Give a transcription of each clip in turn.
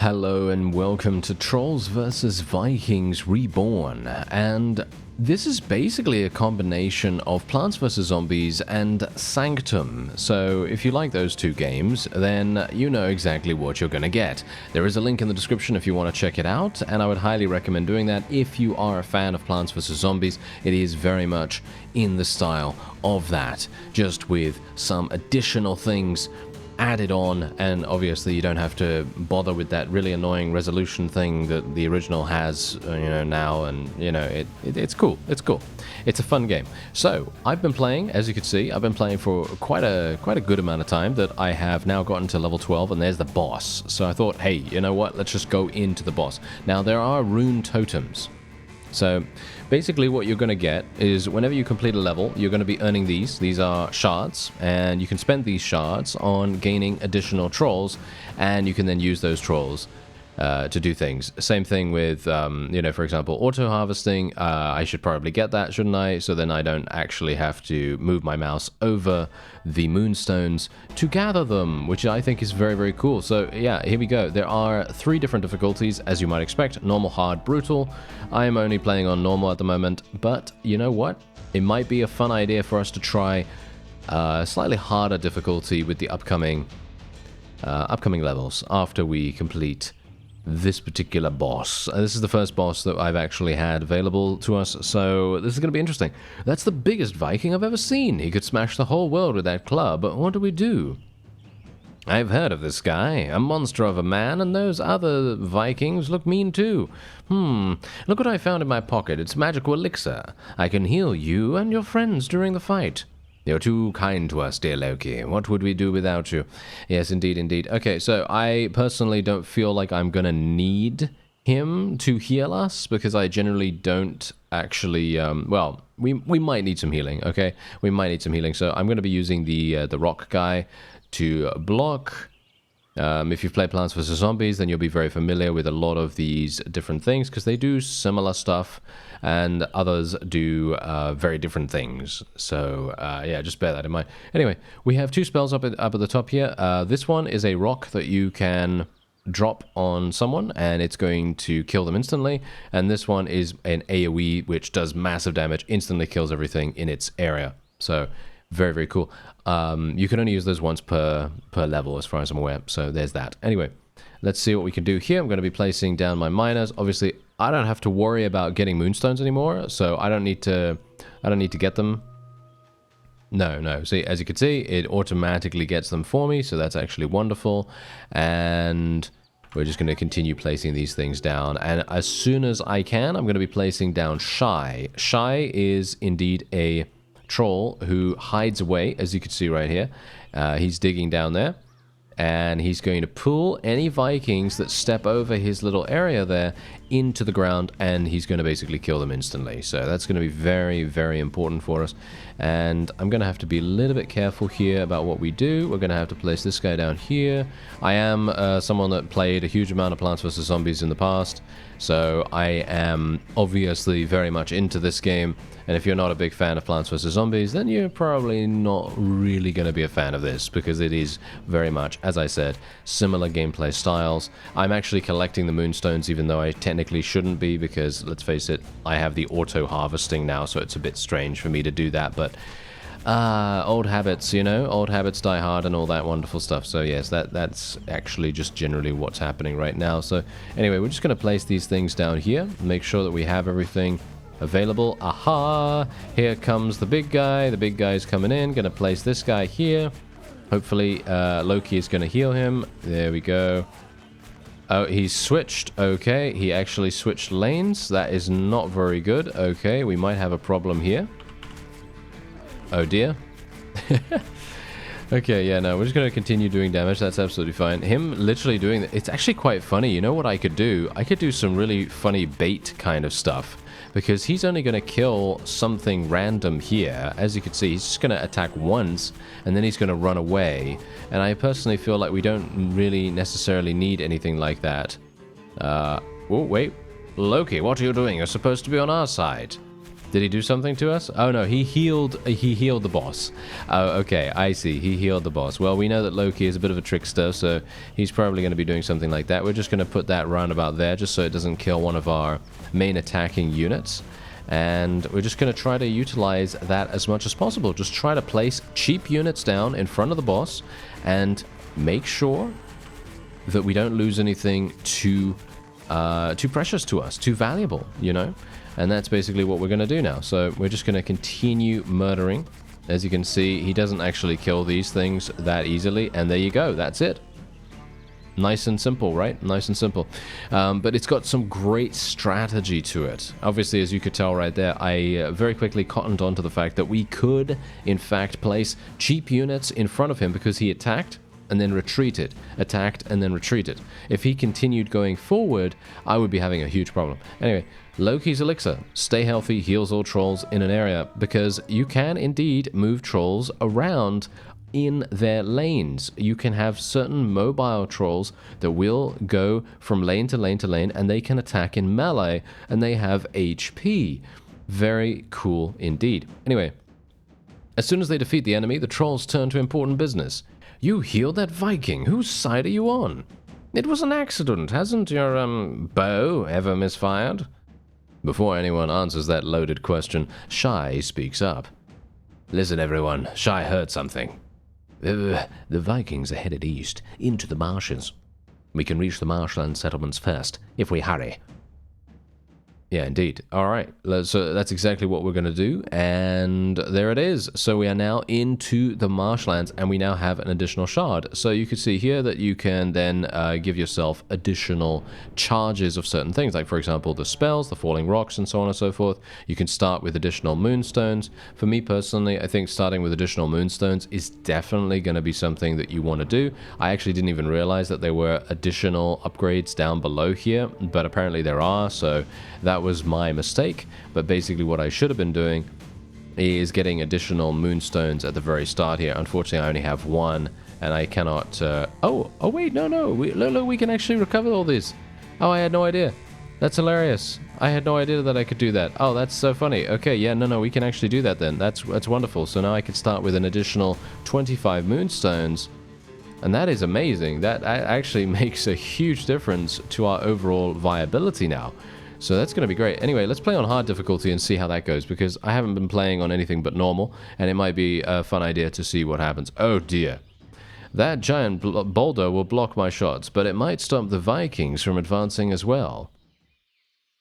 Hello and welcome to Trolls vs. Vikings Reborn, and this is basically a combination of Plants vs. Zombies and Sanctum. So if you like those two games, then you know exactly what you're gonna get. There is a link in the description if you want to check it out, and I would highly recommend doing that if you are a fan of Plants vs. Zombies. It is very much in the style of that, just with some additional things added on, and obviously you don't have to bother with that really annoying resolution thing that the original has, now, and it's cool. It's a fun game. So I've been playing, as you can see, I've been playing for quite a good amount of time. That I have now gotten to level 12, and there's the boss. So I thought, hey, you know what? Let's just go into the boss. Now there are rune totems. So basically what you're going to get is whenever you complete a level, you're going to be earning these. These are shards, and you can spend these shards on gaining additional trolls, and you can then use those trolls to do things. Same thing with, for example, auto-harvesting. I should probably get that, shouldn't I? So then I don't actually have to move my mouse over the moonstones to gather them, which I think is very, very cool. So yeah, here we go. There are 3 different difficulties, as you might expect: normal, hard, brutal. I am only playing on normal at the moment, but you know what? It might be a fun idea for us to try slightly harder difficulty with the upcoming levels after we complete this particular boss. This is the first boss that I've actually had available to us, so this is going to be interesting. That's the biggest Viking I've ever seen. He could smash the whole world with that club, but what do we do? I've heard of this guy, a monster of a man, and those other Vikings look mean too. Look what I found in my pocket. It's magical elixir. I can heal you and your friends during the fight. You're too kind to us, dear Loki. What would we do without you? Yes, indeed, indeed. Okay, so I personally don't feel like I'm gonna need him to heal us, because I generally don't actually, we might need some healing, okay? We might need some healing, so I'm gonna be using the rock guy to block. If you've played Plants vs. Zombies, then you'll be very familiar with a lot of these different things, because they do similar stuff, and others do very different things. So, yeah, just bear that in mind. Anyway, we have 2 spells up at the top here. This one is a rock that you can drop on someone, and it's going to kill them instantly. And this one is an AoE, which does massive damage, instantly kills everything in its area. So, very, very cool. You can only use those once per level, as far as I'm aware. So there's that. Anyway, let's see what we can do here. I'm going to be placing down my miners. Obviously, I don't have to worry about getting moonstones anymore, so I don't need to get them. No. See, as you can see, it automatically gets them for me, so that's actually wonderful. And we're just going to continue placing these things down. And as soon as I can, I'm going to be placing down Shy. Shy is indeed a troll who hides away, as you can see right here. He's digging down there, and he's going to pull any Vikings that step over his little area there into the ground, and he's going to basically kill them instantly. So that's going to be very, very important for us, and I'm going to have to be a little bit careful here about what we do. We're going to have to place this guy down here. I am someone that played a huge amount of Plants vs. Zombies in the past, so I am obviously very much into this game. And if you're not a big fan of Plants vs. Zombies, then you're probably not really going to be a fan of this, because it is very much, as I said, similar gameplay styles. I'm actually collecting the moonstones, even though I technically shouldn't be, because, let's face it, I have the auto-harvesting now, so it's a bit strange for me to do that, but old habits, old habits die hard and all that wonderful stuff. So yes, that's actually just generally what's happening right now. So anyway, we're just going to place these things down here, make sure that we have everything available. Aha! Here comes the big guy. The big guy's coming in. Gonna place this guy here. Hopefully, Loki is gonna heal him. There we go. Oh, he's switched. Okay, he actually switched lanes. That is not very good. Okay, we might have a problem here. Oh dear. Okay, yeah, no, we're just going to continue doing damage. That's absolutely fine. Him literally doing that, it's actually quite funny. You know what I could do? I could do some really funny bait kind of stuff, because he's only going to kill something random here. As you can see, he's just going to attack once, and then he's going to run away. And I personally feel like we don't really necessarily need anything like that. Oh, wait. Loki, what are you doing? You're supposed to be on our side. Did he do something to us? Oh no, he healed the boss. Oh, okay, I see. He healed the boss. Well, we know that Loki is a bit of a trickster, so he's probably going to be doing something like that. We're just going to put that roundabout there just so it doesn't kill one of our main attacking units. And we're just going to try to utilize that as much as possible. Just try to place cheap units down in front of the boss and make sure that we don't lose anything too precious to us, too valuable, you know? And that's basically what we're going to do now. So we're just going to continue murdering. As you can see, he doesn't actually kill these things that easily. And there you go. That's it. Nice and simple, right? Nice and simple. But it's got some great strategy to it. Obviously, as you could tell right there, I very quickly cottoned on to the fact that we could, in fact, place cheap units in front of him because he attacked and then retreated, attacked and then retreated. If he continued going forward, I would be having a huge problem. Anyway, Loki's Elixir. Stay healthy, heals all trolls in an area, because you can indeed move trolls around in their lanes. You can have certain mobile trolls that will go from lane to lane to lane, and they can attack in melee, and they have HP. Very cool indeed. Anyway, as soon as they defeat the enemy, the trolls turn to important business. You healed that Viking. Whose side are you on? It was an accident. Hasn't your, bow ever misfired? Before anyone answers that loaded question, Shy speaks up. Listen, everyone. Shy heard something. The Vikings are headed east, into the marshes. We can reach the marshland settlements first, if we hurry. Yeah, indeed. All right, so that's exactly what we're going to do, and there it is. So we are now into the marshlands, and we now have an additional shard. So you can see here that you can then give yourself additional charges of certain things, like, for example, the spells, the falling rocks, and so on and so forth. You can start with additional moonstones. For me personally, I think starting with additional moonstones is definitely going to be something that you want to do. I actually didn't even realize that there were additional upgrades down below here, but apparently there are, so that was my mistake. But basically what I should have been doing is getting additional moonstones at the very start here. Unfortunately, I only have one, and I cannot... Oh, wait, no. We can actually recover all these. Oh, I had no idea. That's hilarious. I had no idea that I could do that. Oh, that's so funny. Okay, yeah, no, we can actually do that then. That's wonderful. So now I can start with an additional 25 moonstones. And that is amazing. That actually makes a huge difference to our overall viability now. So that's going to be great. Anyway, let's play on hard difficulty and see how that goes, because I haven't been playing on anything but normal, and it might be a fun idea to see what happens. Oh dear. That giant boulder will block my shots, but it might stop the Vikings from advancing as well.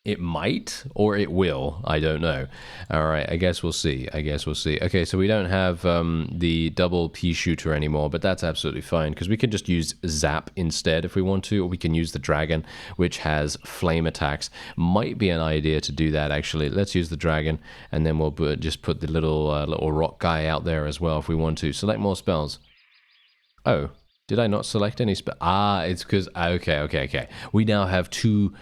It might, or it will. I don't know. All right, I guess we'll see. Okay, so we don't have the double pea shooter anymore, but that's absolutely fine, because we can just use Zap instead if we want to, or we can use the dragon, which has flame attacks. Might be an idea to do that, actually. Let's use the dragon, and then we'll just put the little rock guy out there as well if we want to. Select more spells. Oh. Did I not select any spell? Ah, it's because... Okay. We now have too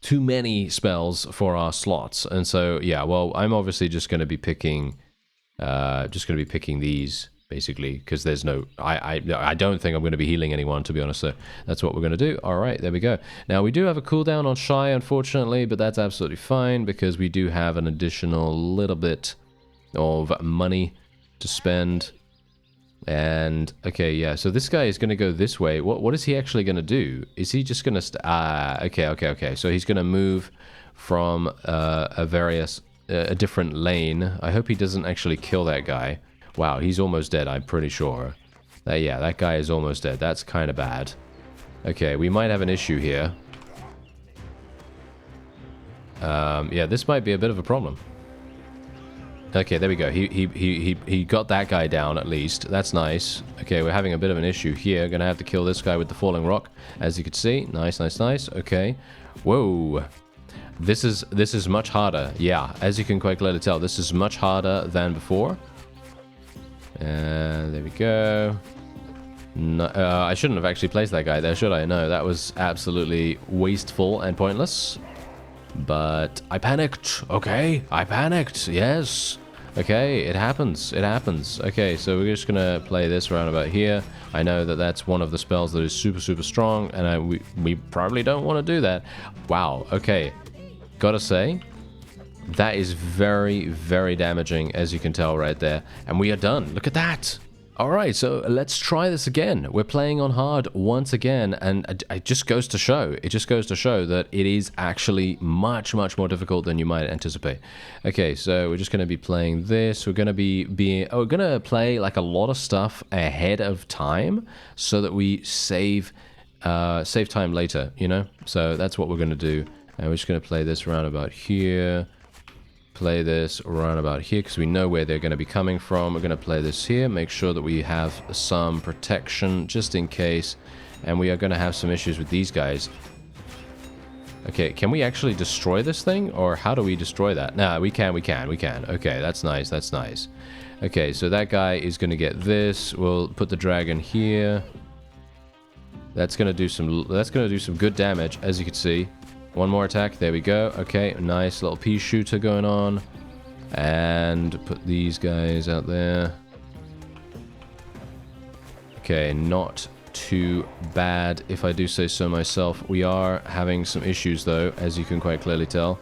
many spells for our slots. And so, yeah, well, I'm obviously just going to be picking... these, basically, because there's no... I don't think I'm going to be healing anyone, to be honest, so that's what we're going to do. All right, there we go. Now, we do have a cooldown on Shy, unfortunately, but that's absolutely fine, because we do have an additional little bit of money to spend... And, okay, yeah, so this guy is going to go this way. What is he actually going to do? Is he just going to... okay. So he's going to move from a different lane. I hope he doesn't actually kill that guy. Wow, he's almost dead, I'm pretty sure. Yeah, that guy is almost dead. That's kind of bad. Okay, we might have an issue here. Yeah, this might be a bit of a problem. Okay, there we go. He got that guy down at least. That's nice. Okay, we're having a bit of an issue here. Gonna have to kill this guy with the falling rock, as you can see. Nice. Okay. Whoa. This is much harder. Yeah, as you can quite clearly tell, this is much harder than before. And there we go. No, I shouldn't have actually placed that guy there, should I? No, that was absolutely wasteful and pointless. But I panicked. Okay, I panicked. Yes. Okay, it happens. Okay, so we're just gonna play this roundabout here. I know that that's one of the spells that is super strong, and we probably don't want to do that. Wow. Okay, gotta say, That is very, very damaging, as you can tell right there. And we are done. Look at that. All right, so let's try this again. We're playing on hard once again, and it just goes to show. It just goes to show that it is actually much, much more difficult than you might anticipate. Okay, so we're just going to be playing this. We're going to we're going to play like a lot of stuff ahead of time so that we save time later, you know? So that's what we're going to do. And we're just going to play this around about here. Play this around about here because we know where they're going to be coming from. We're going to play this here, make sure that we have some protection just in case, and we are going to have some issues with these guys. Okay, can we actually destroy this thing, or how do we destroy that? Nah, we can. Okay, that's nice, that's nice. Okay, so that guy is going to get this. We'll put the dragon here. That's going to do some good damage, as you can see. One more attack. There we go. Okay, nice little pea shooter going on. And put these guys out there. Okay, not too bad, if I do say so myself. We are having some issues, though, as you can quite clearly tell.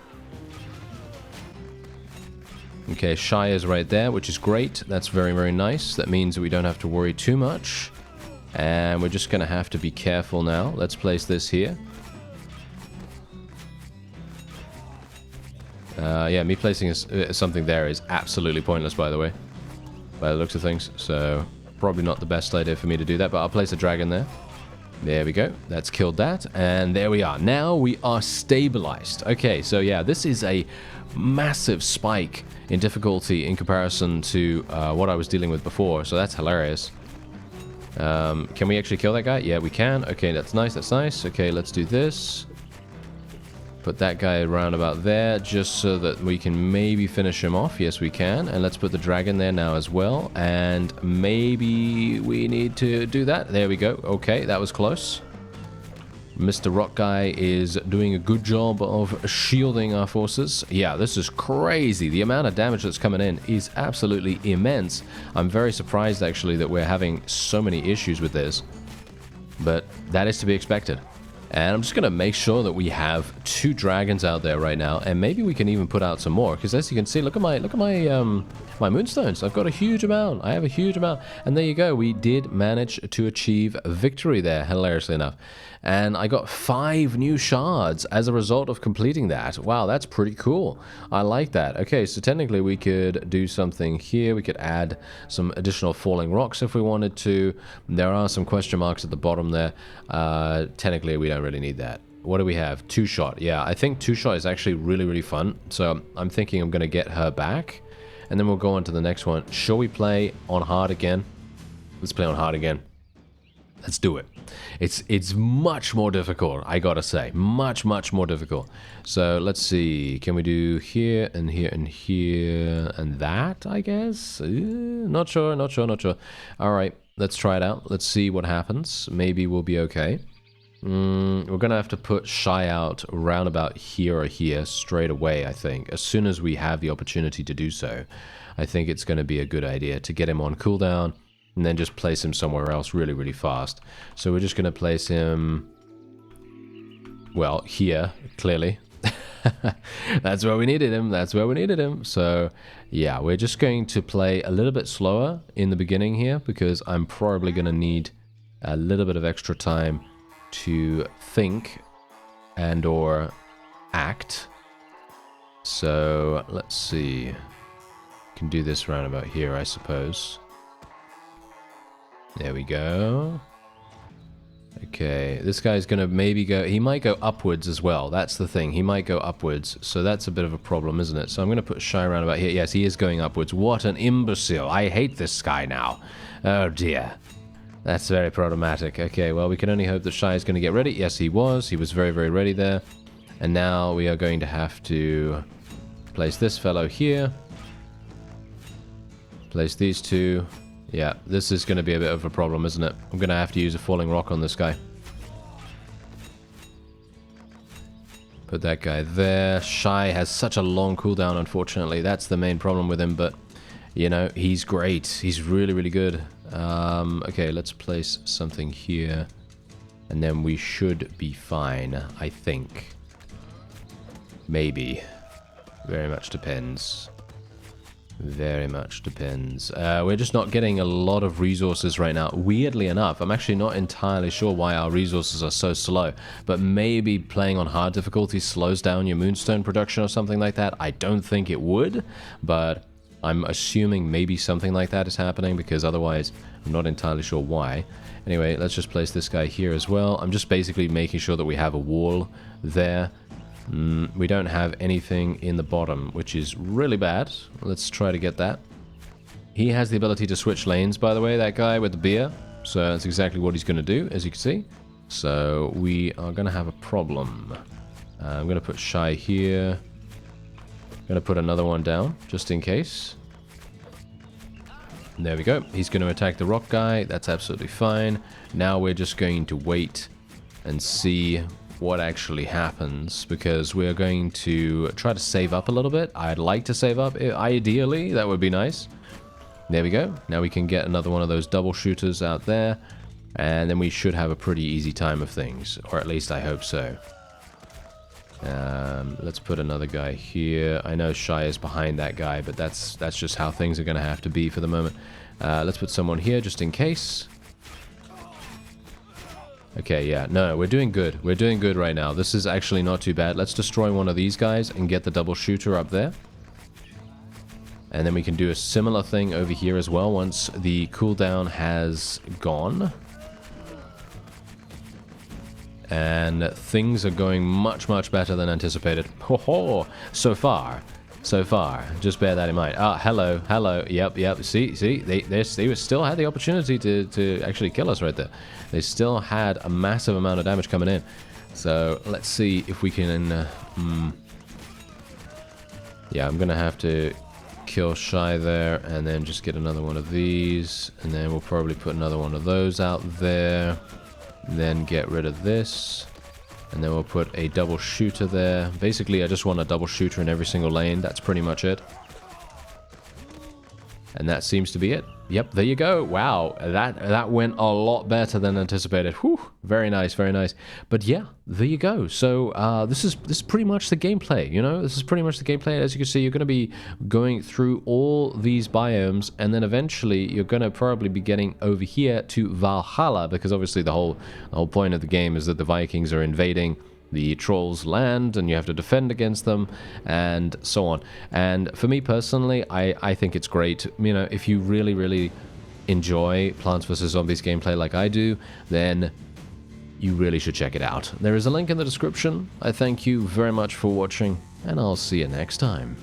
Okay, Shy is right there, which is great. That's very, very nice. That means that we don't have to worry too much. And we're just going to have to be careful now. Let's place this here. Yeah, me placing something there is absolutely pointless, by the way, by the looks of things. So, probably not the best idea for me to do that, but I'll place a dragon there. There we go. That's killed that. And there we are. Now we are stabilized. Okay, so yeah, this is a massive spike in difficulty in comparison to what I was dealing with before. So that's hilarious. Can we actually kill that guy? Yeah, we can. Okay, that's nice. That's nice. Okay, let's do this. Put that guy around about there, just so that we can maybe finish him off. Yes, we can. And let's put the dragon there now as well. And maybe we need to do that. There we go. Okay, that was close. Mr. Rock Guy is doing a good job of shielding our forces. Yeah, this is crazy. The amount of damage that's coming in is absolutely immense. I'm very surprised, actually, that we're having so many issues with this. But that is to be expected. And I'm just going to make sure that we have 2 dragons out there right now, and maybe we can even put out some more, because as you can see, look at my my moonstones. I've got a huge amount. I have a huge amount. And there you go. We did manage to achieve victory there, hilariously enough. And I got 5 new shards as a result of completing that. Wow, that's pretty cool. I like that. Okay, so technically we could do something here. We could add some additional falling rocks if we wanted to. There are some question marks at the bottom there. Technically, we don't really need that. What do we have? 2-shot. Yeah, I think 2-shot is actually really, really fun. So I'm thinking I'm going to get her back. And then we'll go on to the next one. Shall we play on hard again? Let's play on hard again. Let's do it. It's much more difficult, I gotta say. Much, much more difficult. So let's see. Can we do here and here and here and that, I guess? Not sure. All right, let's try it out. Let's see what happens. Maybe we'll be okay. We're gonna have to put Shy out around about here or here straight away, I think. As soon as we have the opportunity to do so, I think it's gonna be a good idea to get him on cooldown and then just place him somewhere else really, really fast. So we're just gonna place him, well, here, clearly. That's where we needed him. So yeah, we're just going to play a little bit slower in the beginning here, because I'm probably gonna need a little bit of extra time to think and or act. So let's see. Can do this round about here, I suppose. There we go. Okay, this guy's gonna maybe go, he might go upwards as well. That's the thing, he might go upwards. So that's a bit of a problem, isn't it? So I'm gonna put Shy around about here. Yes, he is going upwards. What an imbecile. I hate this guy now. Oh dear. That's very problematic. Okay, well, we can only hope that Shy is going to get ready. Yes, he was. He was very, very ready there. And now we are going to have to place this fellow here. Place these 2. Yeah, this is going to be a bit of a problem, isn't it? I'm going to have to use a falling rock on this guy. Put that guy there. Shy has such a long cooldown, unfortunately. That's the main problem with him, but, you know, he's great. He's really, really good. Okay, let's place something here, and then we should be fine, I think. Maybe. Very much depends. Very much depends. We're just not getting a lot of resources right now. Weirdly enough, I'm actually not entirely sure why our resources are so slow, but maybe playing on hard difficulty slows down your moonstone production or something like that. I don't think it would, but I'm assuming maybe something like that is happening, because otherwise I'm not entirely sure why. Anyway, let's just place this guy here as well. I'm just basically making sure that we have a wall there. We don't have anything in the bottom, which is really bad. Let's try to get that. He has the ability to switch lanes, by the way, that guy with the beer. So that's exactly what he's going to do, as you can see. So we are going to have a problem. I'm going to put Shy here. I'm going to put another one down, just in case. And there we go. He's going to attack the rock guy. That's absolutely fine. Now we're just going to wait and see what actually happens, because we're going to try to save up a little bit. I'd like to save up. Ideally, that would be nice. There we go. Now we can get another one of those double shooters out there, and then we should have a pretty easy time of things, or at least I hope so. Let's put another guy here. I know Shy is behind that guy, but that's just how things are going to have to be for the moment. Let's put someone here just in case. Okay, yeah, no, we're doing good. We're doing good right now. This is actually not too bad. Let's destroy one of these guys and get the double shooter up there. And then we can do a similar thing over here as well once the cooldown has gone. And things are going much, much better than anticipated. Ho ho! So far. So far. Just bear that in mind. Ah, hello, hello. Yep. See, they still had the opportunity to actually kill us right there. They still had a massive amount of damage coming in. So let's see if we can. Yeah, I'm gonna have to kill Shy there, and then just get another one of these, and then we'll probably put another one of those out there. Then get rid of this. And then we'll put a double shooter there. Basically, I just want a double shooter in every single lane. That's pretty much it. And that seems to be it. Yep, there you go. Wow, that went a lot better than anticipated. Whew, very nice, very nice. But yeah, there you go. So this is pretty much the gameplay, you know? This is pretty much the gameplay. As you can see, you're going to be going through all these biomes, and then eventually you're going to probably be getting over here to Valhalla, because obviously the whole point of the game is that the Vikings are invading the trolls' land, and you have to defend against them, and so on. And for me personally, I think it's great. You know, if you really, really enjoy Plants vs. Zombies gameplay like I do, then you really should check it out. There is a link in the description. I thank you very much for watching, and I'll see you next time.